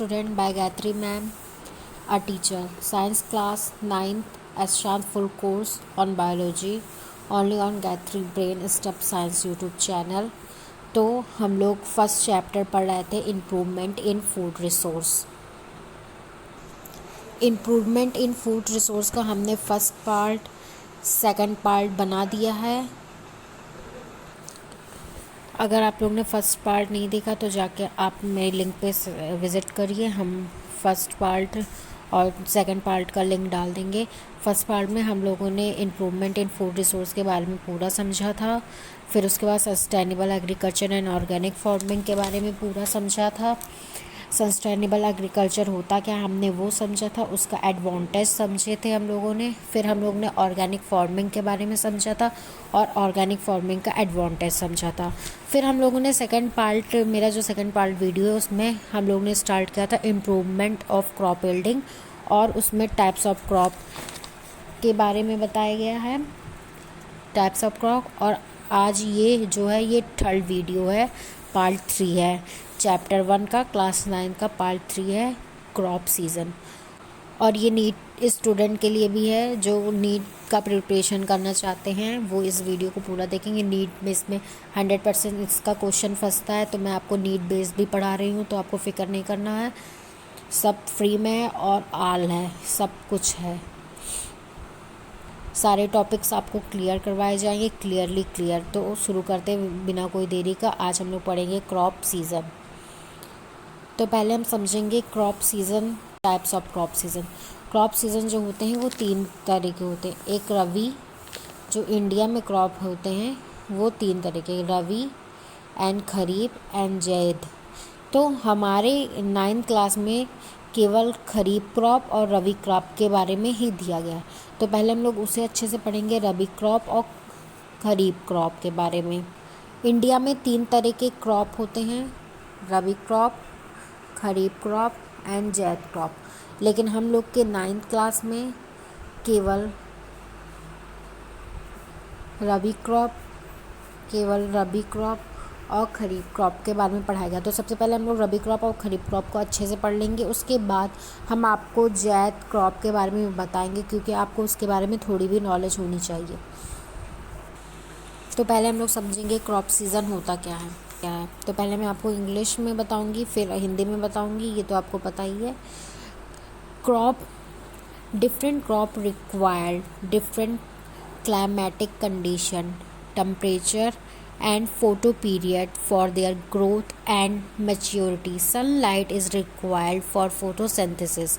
student by Gayatri ma'am, a teacher. Science class 9th Ashant full course on biology only on Gayatri Brain Step Science YouTube channel. तो हम लोग first chapter पढ़ रहे थे improvement in food resource. Improvement in food resource का हमने first part second part बना दिया है। अगर आप लोग ने फर्स्ट पार्ट नहीं देखा तो जाके आप मेरे लिंक पे विज़िट करिए। हम फर्स्ट पार्ट और सेकंड पार्ट का लिंक डाल देंगे। फर्स्ट पार्ट में हम लोगों ने इम्प्रूवमेंट इन फूड रिसोर्स के बारे में पूरा समझा था। फिर उसके बाद sustainable agriculture and organic farming के बारे में पूरा समझा था। सस्टेनेबल एग्रीकल्चर होता क्या हमने वो समझा था, उसका एडवांटेज समझे थे हम लोगों ने। फिर हम लोग ने ऑर्गेनिक फार्मिंग के बारे में समझा था और ऑर्गेनिक फार्मिंग का एडवांटेज समझा था। फिर हम लोगों ने सेकंड पार्ट, मेरा जो सेकंड पार्ट वीडियो है उसमें हम लोग ने स्टार्ट किया था इम्प्रूवमेंट ऑफ क्रॉप यील्डिंग और उसमें टाइप्स ऑफ क्रॉप के बारे में बताया गया है, टाइप्स ऑफ क्रॉप। और आज ये जो है ये थर्ड वीडियो है, पार्ट 3 है। चैप्टर 1 का क्लास 9 का पार्ट 3 है, क्रॉप सीज़न। और ये नीट स्टूडेंट के लिए भी है जो नीट का प्रिपरेशन करना चाहते हैं, वो इस वीडियो को पूरा देखेंगे। नीट में इसमें 100% इसका क्वेश्चन फंसता है, तो मैं आपको नीट बेस्ड भी पढ़ा रही हूँ, तो आपको फ़िक्र नहीं करना है। सब फ्री में है और आल है, सब कुछ है। सारे टॉपिक्स आपको क्लियर करवाए जाएंगे, क्लियरली क्लियर। तो शुरू करते बिना कोई देरी का, आज हम लोग पढ़ेंगे क्रॉप सीज़न। तो पहले हम समझेंगे crop season, types of crop season. Crop season जो होते हैं वो 3 तरह के होते हैं। एक रवि, जो इंडिया में क्रॉप होते हैं वो 3 तरह के, रवि एंड खरीफ एंड जैद। तो हमारे 9th क्लास में केवल खरीफ क्रॉप और रवि क्रॉप के बारे में ही दिया गया है। तो पहले हम लोग उसे अच्छे से पढ़ेंगे, रबी क्रॉप और खरीफ क्रॉप के बारे में। इंडिया में 3 तरह के क्रॉप होते हैं, rabi crop, kharif crop and zaid crop. लेकिन हम लोग के 9th क्लास में केवल रबी क्रॉप और खरीफ क्रॉप के बारे में पढ़ाया गया। तो सबसे पहले हम लोग रबी क्रॉप और खरीफ क्रॉप को अच्छे से पढ़ लेंगे। उसके बाद हम आपको जैद क्रॉप के बारे में बताएंगे, क्योंकि आपको उसके बारे में थोड़ी भी नॉलेज होनी चाहिए। तो पहले हम लोग समझेंगे क्रॉप सीज़न होता क्या है। तो पहले मैं आपको इंग्लिश में बताऊंगी, फिर हिंदी में बताऊंगी, ये तो आपको पता ही है। Different crop required different climatic condition, temperature and photo period for their growth and maturity. Sunlight is required for photosynthesis.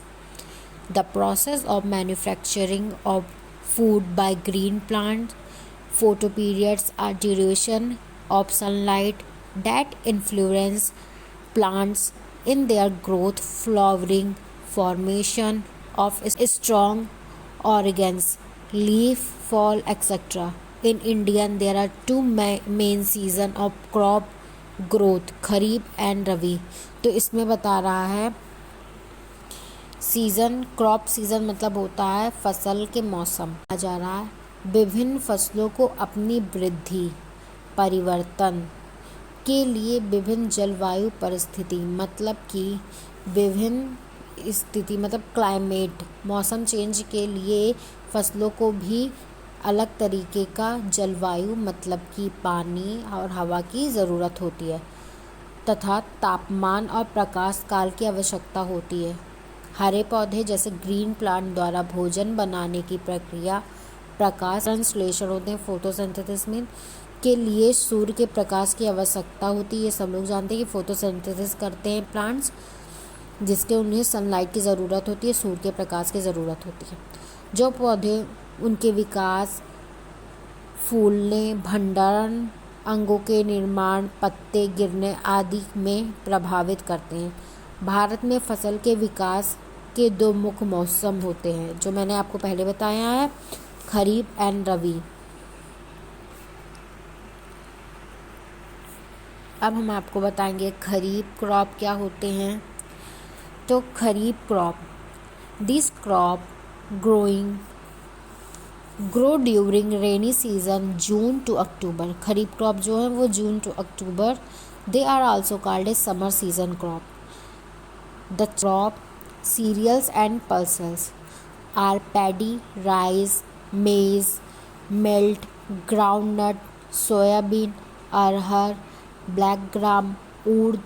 The process of manufacturing of food by green plants, photo periods are duration of sunlight that influence plants in their growth, flowering, formation of strong organs, leaf fall, etc. In India, there are 2 main season of crop growth, kharif and rabi. तो इसमें बता रहा है season, crop season मतलब होता है फसल के मौसम। आ जा रहा है विभिन्न फसलों को अपनी वृद्धि, परिवर्तन के लिए विभिन्न जलवायु परिस्थिति, मतलब कि विभिन्न स्थिति मतलब क्लाइमेट, मौसम चेंज के लिए फसलों को भी अलग तरीके का जलवायु मतलब कि पानी और हवा की ज़रूरत होती है, तथा तापमान और प्रकाश काल की आवश्यकता होती है। हरे पौधे जैसे ग्रीन प्लांट द्वारा भोजन बनाने की प्रक्रिया प्रकाश संश्लेषण होते हैं, फोटोसिंथेसिस में, के लिए सूर्य के प्रकाश की आवश्यकता होती है। ये सब लोग जानते हैं कि फोटोसिंथेसिस करते हैं प्लांट्स, जिसके उन्हें सनलाइट की ज़रूरत होती है, सूर्य के प्रकाश की ज़रूरत होती है। जो पौधे उनके विकास, फूलने, भंडारण, अंगों के निर्माण, पत्ते गिरने आदि में प्रभावित करते हैं। भारत में फसल के विकास के 2 मुख्य मौसम होते हैं, जो मैंने आपको पहले बताया है, खरीफ एंड रबी। अब हम आपको बताएंगे खरीफ क्रॉप क्या होते हैं। तो kharif crop, this crop grow during rainy season June to October. Kharif crop जो है वो June to October. They are also called a summer season crop. The crop cereals and pulses are paddy, rice, maize, melt, groundnut, soyabean, arhar, black gram, urd,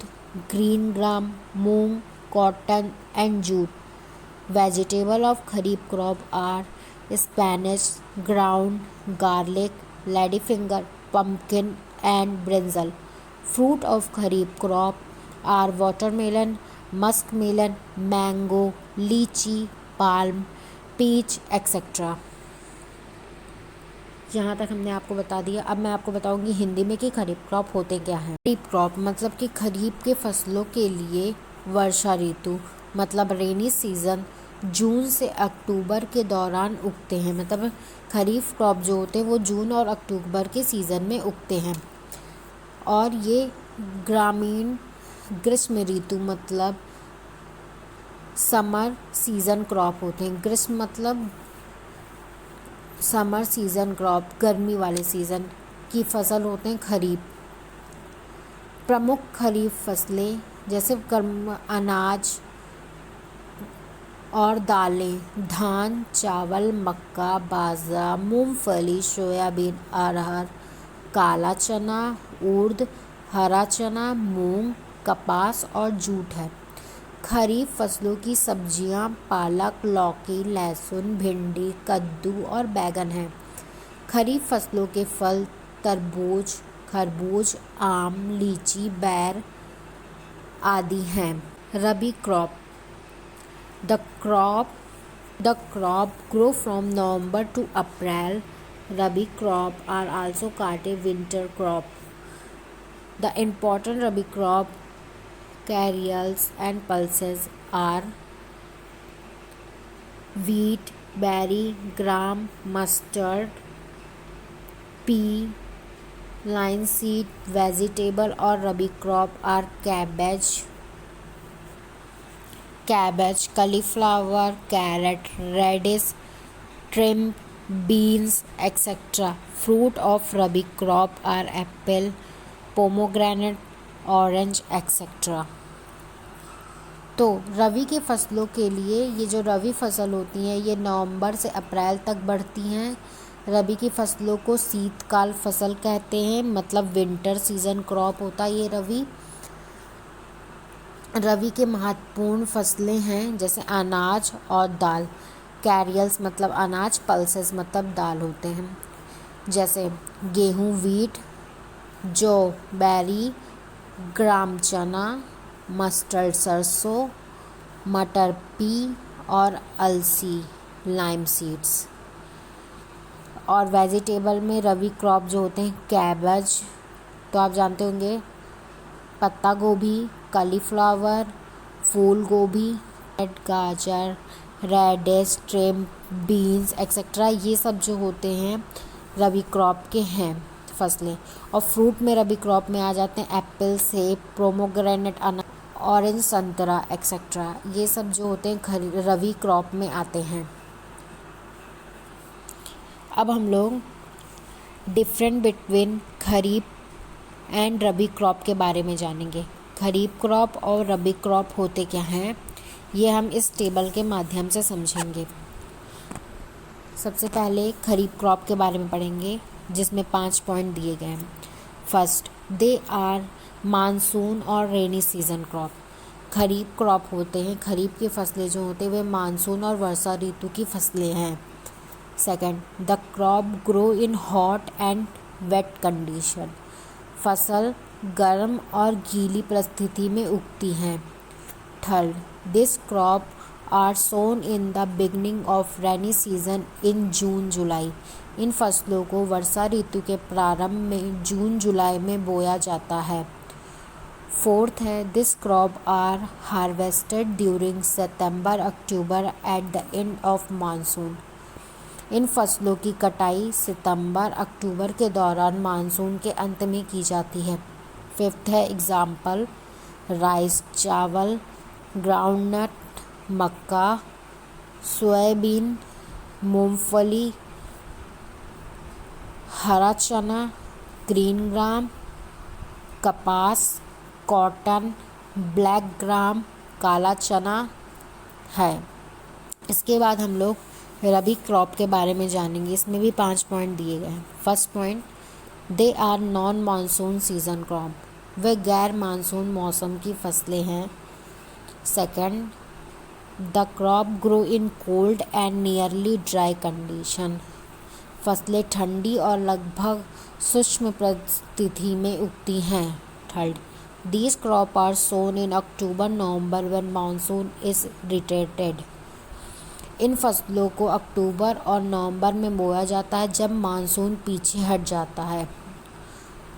green gram, moong, cotton and jute. Vegetable of kharif crop are spinach, ground, garlic, ladyfinger, pumpkin and brinjal. Fruit of kharif crop are watermelon, muskmelon, mango, lychee, palm, peach, etc. यहाँ तक हमने आपको बता दिया। अब मैं आपको बताऊंगी हिंदी में कि खरीफ क्रॉप होते क्या हैं। खरीफ क्रॉप मतलब कि खरीफ के फसलों के लिए वर्षा ऋतु मतलब रेनी सीजन जून से अक्टूबर के दौरान उगते हैं। मतलब खरीफ क्रॉप जो होते हैं वो जून और अक्टूबर के सीज़न में उगते हैं। और ये ग्रामीण ग्रीष्म ऋतु मतलब समर सीज़न क्रॉप होते हैं। ग्रीष्म मतलब समर सीज़न क्रॉप गर्मी वाले सीज़न की फसल होते हैं खरीफ। प्रमुख खरीफ फसलें जैसे अनाज और दालें धान, चावल, मक्का, बाजरा, मूंगफली, सोयाबीन, अरहर, काला चना, उर्द, हरा चना, मूंग, कपास और जूट है। खरीफ फसलों की सब्जियां पालक, लौकी, लहसुन, भिंडी, कद्दू और बैगन हैं। खरीफ फसलों के फल तरबूज, खरबूज, आम, लीची, बैर आदि हैं। Rabi crop The crop grow from November to April. Rabi crop are also called a winter crop. The important Rabi crop cereals and pulses are wheat, barley, gram, mustard, pea, linseed. Vegetable or Rabi crop are cabbage, cauliflower, carrot, radish, shrimp, beans, etc. Fruit of Rabi crop are apple, pomegranate, orange, etc. तो रबी के फसलों के लिए ये जो रबी फसल होती हैं ये नवंबर से अप्रैल तक बढ़ती हैं। रबी की फसलों को शीतकाल फसल कहते हैं मतलब विंटर सीजन क्रॉप होता है ये रबी के महत्वपूर्ण फसलें हैं जैसे अनाज और दाल। कैरियल्स मतलब अनाज, पल्सेस मतलब दाल होते हैं जैसे गेहूँ वीट, जौ बैरी, ग्राम चना, मस्टर्ड सरसों, मटर पी और अलसी लाइम सीड्स। और वेजिटेबल में रबी क्रॉप जो होते हैं कैबेज तो आप जानते होंगे, पत्ता गोभी, कॉलीफ्लावर, फूल गोभी, गाजर, रेडिश, ट्रिम, बीन्स एक्सेट्रा ये सब जो होते हैं रबी क्रॉप के हैं फसलें। और फ्रूट में रबी क्रॉप में आ जाते हैं एप्पल, सेब, पोमोग्रेनेट, ऑरेंज, संतरा एक्सेट्रा ये सब जो होते हैं रबी क्रॉप में आते हैं। अब हम लोग different between kharif and rabi crop के बारे में जानेंगे। खरीफ क्रॉप और रबी क्रॉप होते क्या हैं ये हम इस टेबल के माध्यम से समझेंगे। सबसे पहले खरीफ क्रॉप के बारे में पढ़ेंगे जिसमें 5 पॉइंट दिए गए हैं। फर्स्ट, दे आर मानसून और rainy season crop. Kharif crop होते हैं, खरीफ की फसलें जो होते हैं वे मानसून और वर्षा ऋतु की फसलें हैं। Second, the crop grow in hot and wet condition. फसल गर्म और गीली परिस्थिति में उगती हैं। Third, this crop are sown in the beginning of rainy season in June July. इन फसलों को वर्षा ऋतु के प्रारंभ में जून जुलाई में बोया जाता है। फोर्थ है, this crop are harvested during September October at the end of monsoon. इन फसलों की कटाई सितंबर अक्टूबर के दौरान मानसून के अंत में की जाती है। फिफ्थ है एग्जाम्पल, राइस चावल, ग्राउंडनट, मक्का, सोयाबीन, मूंगफली, हरा चना, ग्रीन ग्राम, कपास, कॉटन, ब्लैक ग्राम, काला चना है। इसके बाद हम लोग रबी क्रॉप के बारे में जानेंगे। इसमें भी 5 पॉइंट दिए गए हैं। First point, they are non monsoon season crop, वे गैर मानसून मौसम की फसलें हैं। Second, the crop grow in cold and nearly dry condition, फसलें ठंडी और लगभग शुष्क परिस्थिति में उगती हैं। Third, these crop are sown in October November when monsoon is retreated, इन फसलों को अक्टूबर और नवंबर में बोया जाता है जब मानसून पीछे हट जाता है।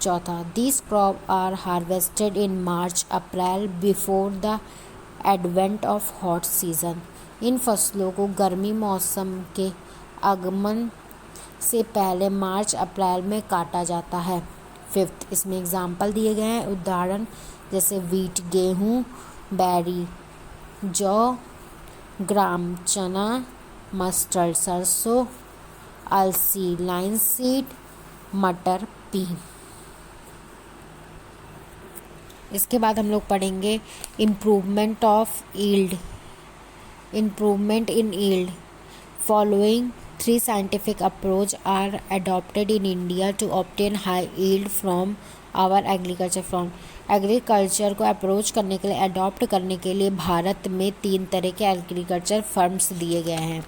चौथा, these crop are harvested in March April before the advent of hot season, इन फसलों को गर्मी मौसम के आगमन से पहले मार्च अप्रैल में काटा जाता है। फिफ्थ, इसमें एग्जाम्पल दिए गए हैं, उदाहरण जैसे वीट गेहूँ, बैरी जौ, ग्राम चना, मस्टर्ड सरसों, अलसी लाइनसीड, मटर पी। इसके बाद हम लोग पढ़ेंगे improvement in yield. Following 3 scientific approach are adopted in India to obtain high yield from our agriculture front. Agriculture को अप्रोच करने के लिए, अडॉप्ट करने के लिए भारत में 3 तरह के एग्रीकल्चर फर्म्स दिए गए हैं,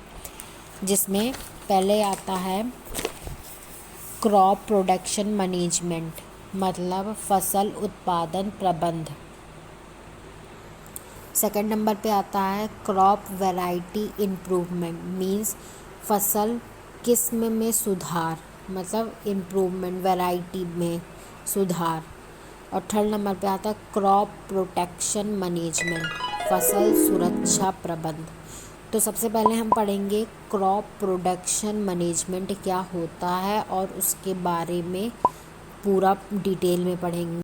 जिसमें पहले आता है क्रॉप प्रोडक्शन मैनेजमेंट, मतलब फसल उत्पादन प्रबंध। सेकंड नंबर पे आता है क्रॉप वैरायटी इम्प्रूवमेंट, मींस फसल किस्म में सुधार, मतलब इम्प्रूवमेंट वैरायटी में सुधार। और थर्ड नंबर पे आता है क्रॉप प्रोटेक्शन मैनेजमेंट, फसल सुरक्षा प्रबंध। तो सबसे पहले हम पढ़ेंगे क्रॉप प्रोडक्शन मैनेजमेंट क्या होता है और उसके बारे में पूरा डिटेल में पढ़ेंगे।